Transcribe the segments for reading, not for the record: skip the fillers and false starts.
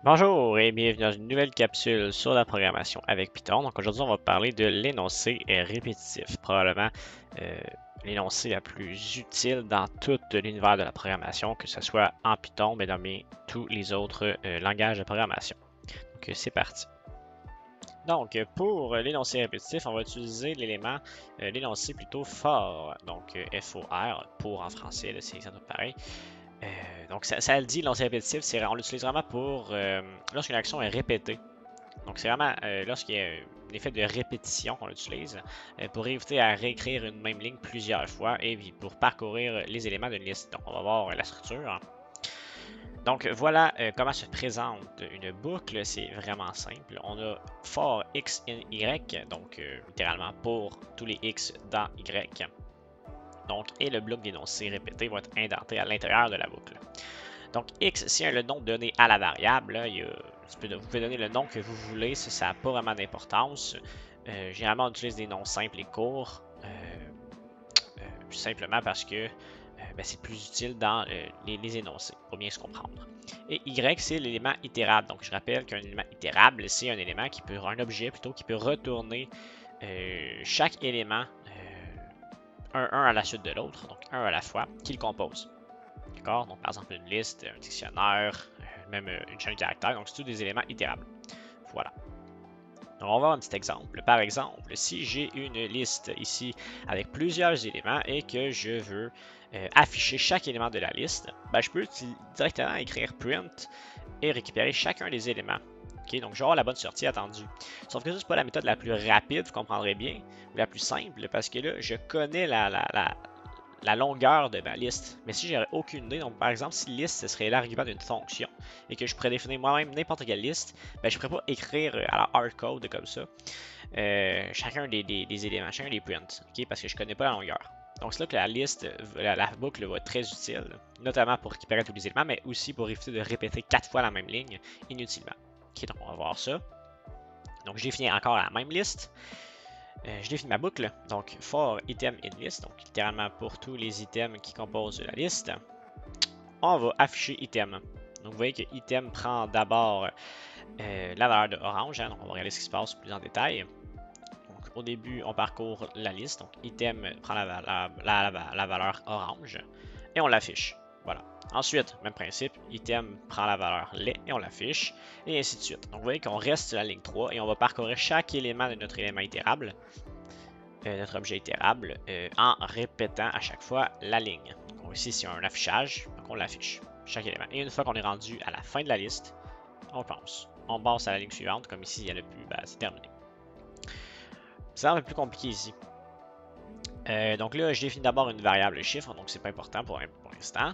Bonjour et bienvenue dans une nouvelle capsule sur la programmation avec Python. Donc aujourd'hui, on va parler de l'énoncé répétitif, probablement euh, l'énoncé la plus utile dans tout l'univers de la programmation, que ce soit en Python, mais dans tous les autres langages de programmation. Donc c'est parti. Donc pour l'énoncé répétitif, on va utiliser l'énoncé plutôt fort, donc FOR pour en français, c'est pareil. Donc ça le dit, l'énoncé répétitif, on l'utilise vraiment pour lorsqu'une action est répétée. Donc c'est vraiment lorsqu'il y a un effet de répétition qu'on utilise pour éviter à réécrire une même ligne plusieurs fois et puis pour parcourir les éléments d'une liste. Donc on va voir la structure. Donc voilà comment se présente une boucle, c'est vraiment simple. On a for x in y, donc littéralement pour tous les x dans y. Donc, et le bloc d'énoncé répété va être indenté à l'intérieur de la boucle. Donc, x, c'est le nom donné à la variable. Là, vous pouvez donner le nom que vous voulez, ça n'a pas vraiment d'importance. Généralement, on utilise des noms simples et courts, simplement parce que c'est plus utile dans les énoncés, pour bien se comprendre. Et y, c'est l'élément itérable. Donc, je rappelle qu'un élément itérable, c'est un élément un objet plutôt, qui peut retourner chaque élément un à la suite de l'autre, donc un à la fois, qui le compose. D'accord? Donc, par exemple, une liste, un dictionnaire, même une chaîne de caractères. Donc, c'est tous des éléments itérables. Voilà. Donc, on va voir un petit exemple. Par exemple, si j'ai une liste ici avec plusieurs éléments et que je veux afficher chaque élément de la liste, je peux directement écrire print et récupérer chacun des éléments. Okay, donc, je vais avoir la bonne sortie attendue. Sauf que ça, c'est pas la méthode la plus rapide, vous comprendrez bien, ou la plus simple, parce que là, je connais la longueur de ma liste. Mais si j'aurais aucune idée, donc par exemple, si liste ce serait l'argument d'une fonction et que je pourrais définir moi-même n'importe quelle liste, je ne pourrais pas écrire à la hardcode comme ça chacun des éléments, chacun des prints, okay, parce que je ne connais pas la longueur. Donc c'est là que la liste, la boucle va être très utile, notamment pour récupérer tous les éléments, mais aussi pour éviter de répéter 4 fois la même ligne inutilement. Ok, donc on va voir ça. Donc j'ai fini encore la même liste. Je définis ma boucle, donc for item in list, donc littéralement pour tous les items qui composent la liste. On va afficher item. Donc vous voyez que item prend d'abord la valeur de orange, donc on va regarder ce qui se passe plus en détail. Donc au début, on parcourt la liste, donc item prend la valeur orange et on l'affiche. Voilà. Ensuite, même principe, item prend la valeur lait et on l'affiche, et ainsi de suite. Donc vous voyez qu'on reste sur la ligne 3 et on va parcourir chaque élément de notre élément itérable, notre objet itérable, en répétant à chaque fois la ligne. Donc ici, c'est un affichage, donc on l'affiche, chaque élément. Et une fois qu'on est rendu à la fin de la liste, on pense. On passe à la ligne suivante, comme ici, il n'y en a plus, c'est terminé. C'est un peu plus compliqué ici. Donc là, je définis d'abord une variable chiffre, donc c'est pas important pour l'instant,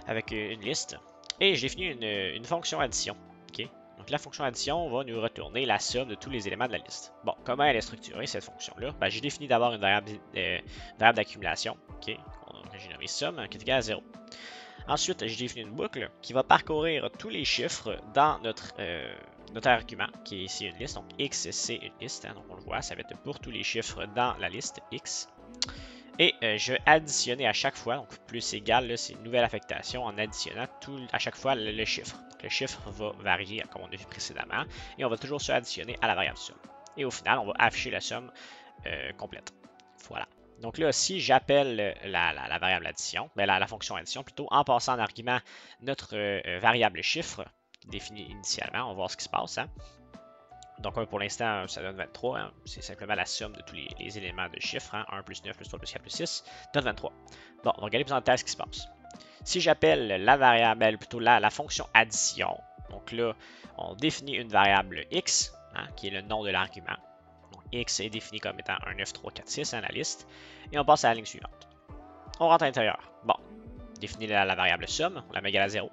avec une liste. Et je définis une fonction addition. Okay? Donc la fonction addition va nous retourner la somme de tous les éléments de la liste. Bon, comment elle est structurée cette fonction-là? J'ai défini d'abord une variable d'accumulation, okay? Que j'ai nommée somme, qui est égale à 0. Ensuite, j'ai défini une boucle qui va parcourir tous les chiffres dans notre argument, qui est ici une liste. Donc x, c'est une liste, donc on le voit, ça va être pour tous les chiffres dans la liste x. Et je vais additionner à chaque fois, donc plus égal, c'est une nouvelle affectation en additionnant à chaque fois le chiffre. Donc le chiffre va varier comme on a vu précédemment, et on va toujours se additionner à la variable somme. Et au final, on va afficher la somme complète. Voilà. Donc là, si j'appelle la variable addition, la fonction addition plutôt, en passant en argument notre variable chiffre définie initialement, on va voir ce qui se passe. Hein. Donc pour l'instant, ça donne 23. Hein. C'est simplement la somme de tous les éléments de chiffres. Hein. 1 plus 9 plus 3 plus 4 plus 6 donne 23. Bon, on va regarder plus en détail ce qui se passe. Si j'appelle la variable, plutôt la fonction addition, donc là, on définit une variable x, hein, qui est le nom de l'argument. Donc x est défini comme étant un 9, 3, 4, 6 dans la liste. Et on passe à la ligne suivante. On rentre à l'intérieur. Bon, on définit la variable somme, on la met égale à 0.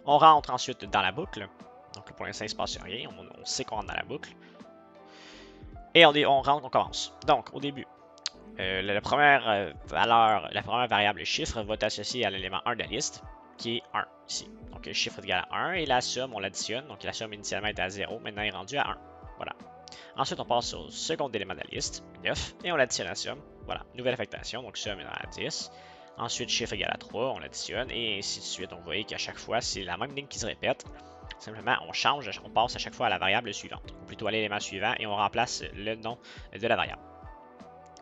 On rentre ensuite dans la boucle. Donc pour l'instant, il ne se passe rien. On sait qu'on rentre dans la boucle. Et on rentre, on commence. Donc au début, la première variable chiffre va être associée à l'élément 1 de la liste, qui est 1 ici. Donc le chiffre est égal à 1 et la somme, on l'additionne. Donc la somme initialement était à 0, maintenant elle est rendue à 1. Voilà. Ensuite, on passe au second élément de la liste, 9, et on l'additionne à la somme. Voilà, nouvelle affectation, donc somme est à 10. Ensuite, chiffre égal à 3, on l'additionne, et ainsi de suite. Donc vous voyez qu'à chaque fois, c'est la même ligne qui se répète. Simplement, on change, on passe à chaque fois à la variable suivante, ou plutôt à l'élément suivant, et on remplace le nom de la variable.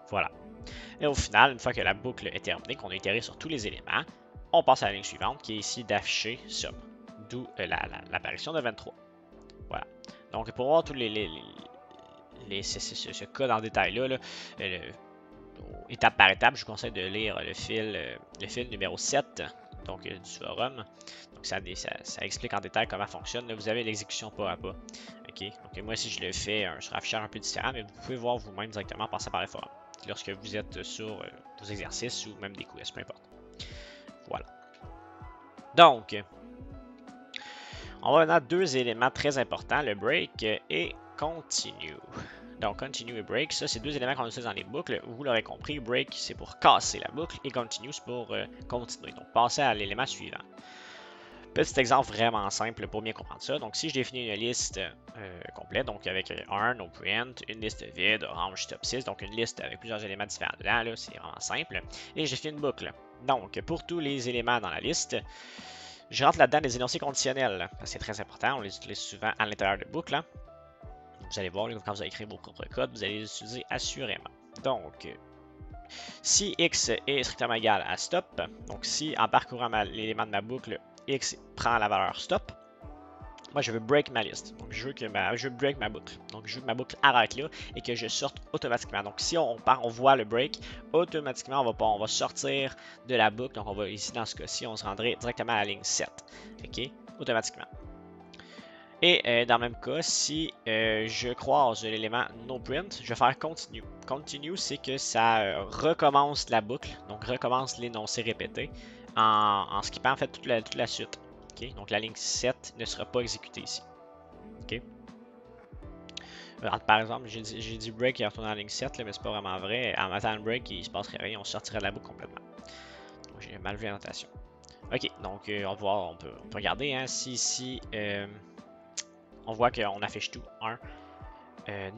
Voilà. Et au final, une fois que la boucle est terminée, qu'on a itéré sur tous les éléments, on passe à la ligne suivante qui est ici d'afficher somme. D'où l'apparition de 23. Voilà. Donc pour voir tous ce code en détail là, étape par étape, je vous conseille de lire le fil numéro 7 donc, du forum. Donc ça explique en détail comment fonctionne. Là, vous avez l'exécution pas à pas. Okay? Donc moi si je le fais sur un affichage un peu différent, mais vous pouvez voir vous-même directement en passant par le forum lorsque vous êtes sur vos exercices ou même des quiz, peu importe. Voilà. Donc, on va maintenant deux éléments très importants, le break et continue. Donc, continue et break, ça, c'est deux éléments qu'on utilise dans les boucles. Vous l'aurez compris, break, c'est pour casser la boucle et continue, c'est pour continuer. Donc, passer à l'élément suivant. Petit exemple vraiment simple pour bien comprendre ça. Donc, si je définis une liste complète, donc avec un, no print, une liste vide, orange, top 6, donc une liste avec plusieurs éléments différents dedans, là, c'est vraiment simple. Et je définis une boucle. Donc, pour tous les éléments dans la liste, je rentre là-dedans des énoncés conditionnels. C'est très important, on les utilise souvent à l'intérieur de boucles. Hein. Vous allez voir, quand vous allez écrire vos propres codes, vous allez les utiliser assurément. Donc, si x est strictement égal à stop, donc si en parcourant l'élément de ma boucle, x prend la valeur stop, moi je veux break ma liste. Donc je veux break ma boucle. Donc je veux que ma boucle arrête là et que je sorte automatiquement. Donc si on voit le break, automatiquement on va sortir de la boucle. Donc on va ici dans ce cas-ci, on se rendrait directement à la ligne 7. OK? Automatiquement. Et dans le même cas, si je croise l'élément noPrint, je vais faire continue. Continue, c'est que ça recommence la boucle, donc recommence l'énoncé répété en skippant en fait toute la suite. Okay? Donc la ligne 7 ne sera pas exécutée ici. Okay? Alors, par exemple, j'ai dit break et retourne en ligne 7, là, mais c'est pas vraiment vrai. En mettant le break, il se passerait rien, on sortirait de la boucle complètement. Donc j'ai mal vu la notation. Ok, donc on peut regarder hein, si ici on voit qu'on affiche tout. 1.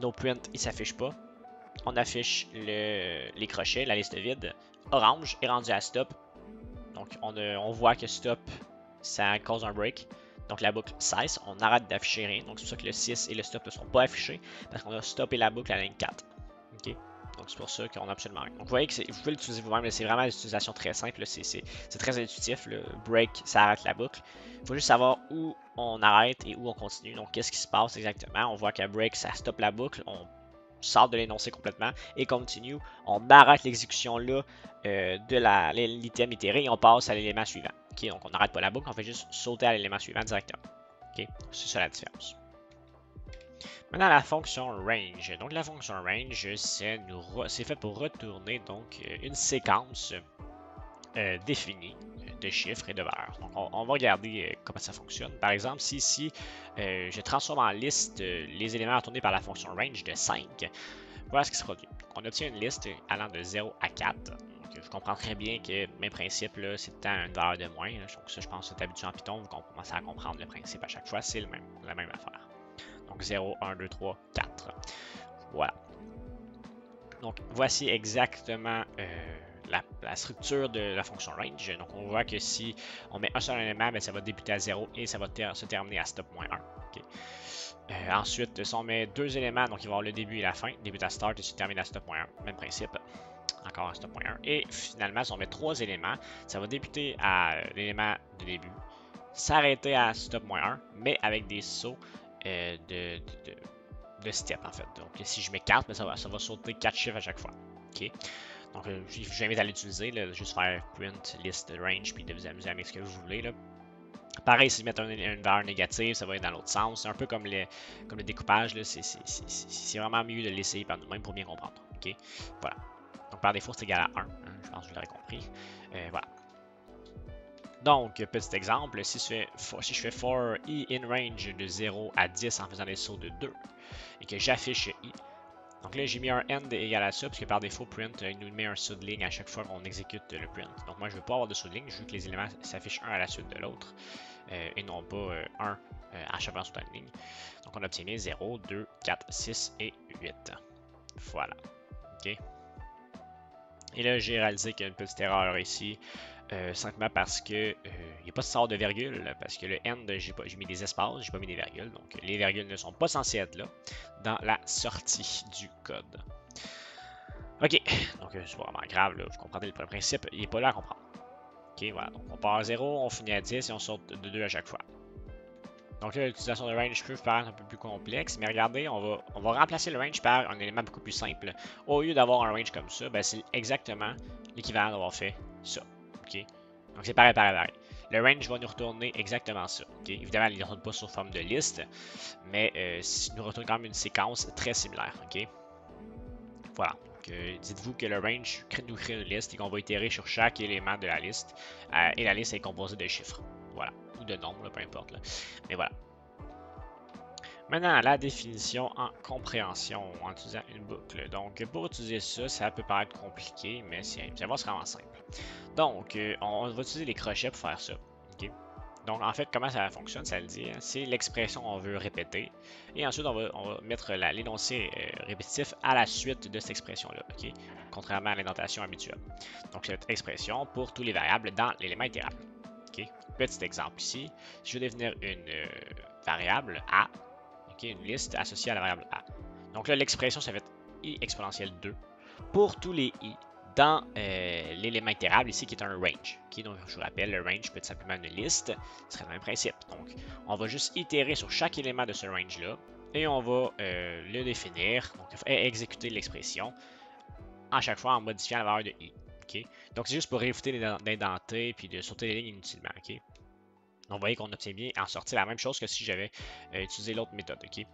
No print, il s'affiche pas. On affiche les crochets, la liste vide. Orange est rendu à stop. Donc on voit que stop, ça cause un break. Donc la boucle cesse, on arrête d'afficher rien. Donc c'est pour ça que le 6 et le stop ne sont pas affichés. Parce qu'on a stoppé la boucle à la ligne 4. Ok. Donc c'est pour ça qu'on a absolument rien. Donc vous voyez que vous pouvez l'utiliser vous-même, c'est vraiment une utilisation très simple. C'est très intuitif. Le break, ça arrête la boucle. Il faut juste savoir où on arrête et où on continue. Donc qu'est-ce qui se passe exactement. On voit qu'à break, ça stoppe la boucle. On sort de l'énoncé complètement. Et continue, on arrête l'exécution là de l'item itéré et on passe à l'élément suivant. Ok, donc on n'arrête pas la boucle, on fait juste sauter à l'élément suivant directement. Ok, c'est ça la différence. Maintenant, la fonction range. Donc, la fonction range, c'est fait pour retourner donc une séquence définie de chiffres et de valeurs. Donc, on va regarder comment ça fonctionne. Par exemple, si ici, je transforme en liste les éléments retournés par la fonction range de 5, voilà ce qui se produit. On obtient une liste allant de 0 à 4. Donc, je comprends très bien que mes principes, c'est une valeur de moins. Donc, ça, je pense que c'est habitué en Python, vous commencez à comprendre le principe à chaque fois, c'est la même affaire. Donc 0, 1, 2, 3, 4. Voilà. Donc voici exactement la structure de la fonction range. Donc on voit que si on met un seul élément, ben, ça va débuter à 0 et ça va se terminer à stop-1. Okay. Ensuite, si on met deux éléments, donc il va y avoir le début et la fin, début à start et se termine à stop.1, même principe, encore à stop.1. Et finalement, si on met trois éléments, ça va débuter à l'élément de début, s'arrêter à stop.1, mais avec des sauts de step en fait. Donc si je mets 4, ben, ça va sauter 4 chiffres à chaque fois. Okay. Donc j'invite à l'utiliser, juste faire print, list, range, puis de vous amuser avec ce que vous voulez. Là. Pareil, si je mets une valeur négative, ça va être dans l'autre sens. C'est un peu comme le découpage, c'est vraiment mieux de l'essayer par nous-mêmes pour bien comprendre. Okay. Voilà. Donc par défaut, c'est égal à 1. Hein, je pense que vous l'aurez compris. Voilà. Donc, petit exemple, si je fais for i in range de 0 à 10 en faisant des sauts de 2 et que j'affiche i, donc là j'ai mis un end égal à ça parce que par défaut print il nous met un saut de ligne à chaque fois qu'on exécute le print. Donc moi je veux pas avoir de saut de ligne, je veux que les éléments s'affichent un à la suite de l'autre et non pas un à chaque fois sur la ligne. Donc on obtient 0, 2, 4, 6 et 8. Voilà. OK. Et là j'ai réalisé qu'il y a une petite erreur ici. simplement parce que il n'y a pas de sort de virgule, parce que le end, j'ai mis des espaces, j'ai pas mis des virgules, donc les virgules ne sont pas censées être là dans la sortie du code. Ok, donc c'est pas vraiment grave, là, vous comprenez le principe, il n'est pas là à comprendre. Ok, voilà, donc on part à 0, on finit à 10 et on saute de 2 à chaque fois. Donc là, l'utilisation de range peut paraître un peu plus complexe, mais regardez, on va remplacer le range par un élément beaucoup plus simple. Au lieu d'avoir un range comme ça, ben, c'est exactement l'équivalent d'avoir fait ça. Ok? Donc c'est pareil, pareil, pareil. Le range va nous retourner exactement ça. Okay? Évidemment, il ne retourne pas sous forme de liste, mais il nous retourne quand même une séquence très similaire. Okay? Voilà. Dites-vous que le range nous crée une liste et qu'on va itérer sur chaque élément de la liste. Et la liste est composée de chiffres. Voilà. Ou de nombres, là, peu importe. Là. Mais voilà. Maintenant, la définition en compréhension en utilisant une boucle. Donc, pour utiliser ça, ça peut paraître compliqué, mais ça va être vraiment simple. Donc, on va utiliser les crochets pour faire ça. Okay? Donc, en fait, comment ça fonctionne, ça le dit, hein, c'est l'expression qu'on veut répéter. Et ensuite, on va mettre l'énoncé répétitif à la suite de cette expression-là, okay? Contrairement à l'indentation habituelle. Donc, cette expression pour tous les variables dans l'élément itérable. Okay? Petit exemple ici, je vais définir une variable A, okay? Une liste associée à la variable A. Donc là, l'expression, ça va être i exponentielle 2 pour tous les i dans l'élément itérable ici qui est un range. Okay? Donc je vous rappelle, le range peut être simplement une liste, ce serait le même principe. Donc on va juste itérer sur chaque élément de ce range-là et on va le définir, donc exécuter l'expression à chaque fois en modifiant la valeur de i. Okay? Donc c'est juste pour éviter d'indenter puis de sauter les lignes inutilement. Okay? Donc vous voyez qu'on obtient bien en sortir la même chose que si j'avais utilisé l'autre méthode. Okay?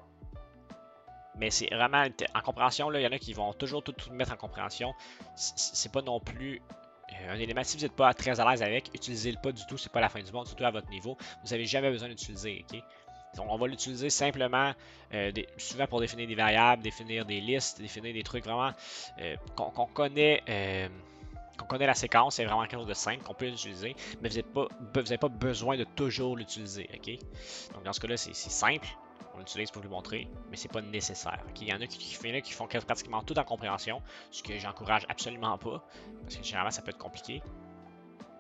Mais c'est vraiment en compréhension, il y en a qui vont toujours tout mettre en compréhension. C'est pas non plus un élément. Si vous n'êtes pas très à l'aise avec, utilisez-le pas du tout, c'est pas la fin du monde, surtout à votre niveau. Vous n'avez jamais besoin d'utiliser, ok? Donc on va l'utiliser simplement, souvent pour définir des variables, définir des listes, définir des trucs vraiment qu'on connaît. Qu'on connaît la séquence, c'est vraiment quelque chose de simple qu'on peut utiliser, mais vous n'avez pas besoin de toujours l'utiliser, ok? Donc dans ce cas-là, c'est simple, on l'utilise pour vous le montrer, mais c'est pas nécessaire. Okay? Il y en a qui font pratiquement tout en compréhension, ce que j'encourage absolument pas, parce que généralement ça peut être compliqué.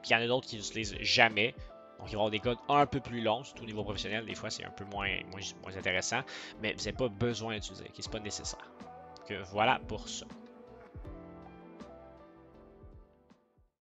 Puis il y en a d'autres qui n'utilisent jamais, donc ils vont avoir des codes un peu plus longs, surtout au niveau professionnel, des fois c'est un peu moins intéressant, mais vous n'avez pas besoin d'utiliser, okay? C'est pas nécessaire. Donc voilà pour ça.